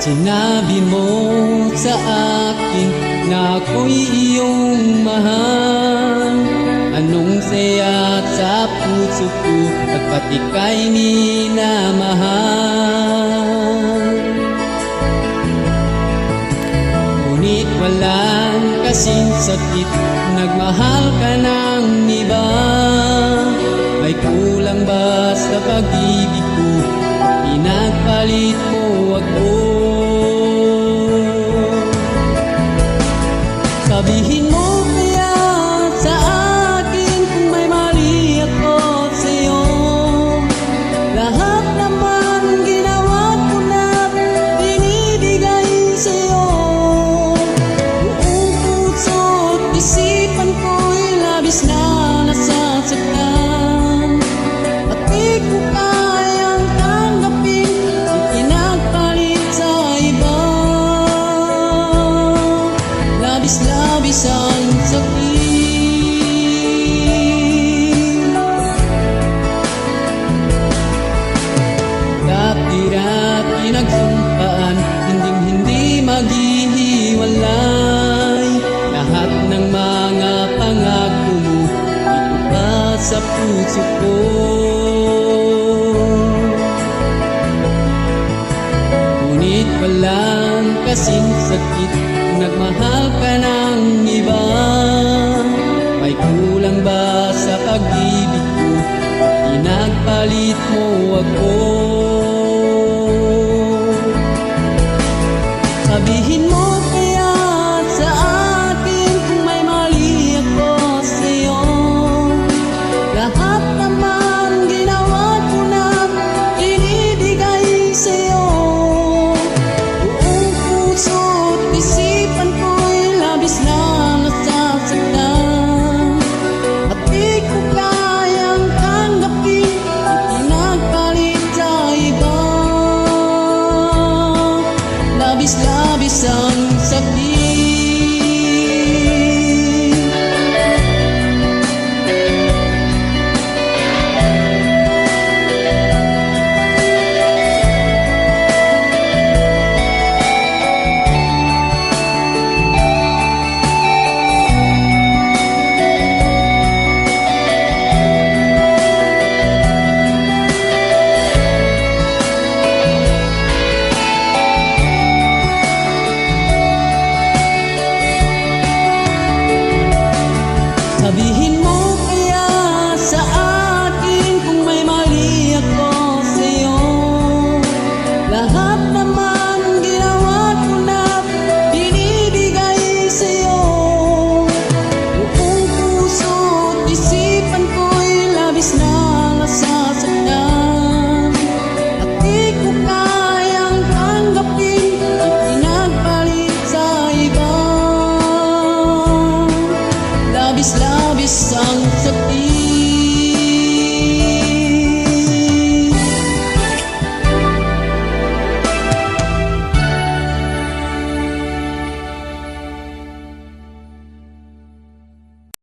Sinabi mo sa akin na ako'y iyong mahal. Anong saya sa puso ko at pati ka'y minamahal. Ngunit walang kasing sakit, nagmahal ka ng iba. May kulang ba sa pag-ibig ko? Pinagpalit mo ako. Sabihin mo kaya sa akin kung may mali ako sa'yo. Lahat naman ginawa ko na binibigay sa'yo. Buong puso't isipan ko'y labis na nasasaktan. At di ko kayang tanggapin ang pinagpalit sa iba. Labis ang sakit. Dati-dati nagsumpaan, hindi maghihiwalay. Lahat ng mga pangako mo, ito pa sa puso ko. Ngunit walang kasing sakit, nagmahal ka ng iba. May kulang ba sa pag-ibig ko? Pinagpalit mo ako. Sabihin mo kaya sa akin kung may mali ako sa'yo. Lahat naman ginawa ko na binibigay sa'yo. Buong puso't isipan ko'y labis na nasasaktan. At di ko kayang tanggapin ang pinagpalit sa iba. Labis ang sakit.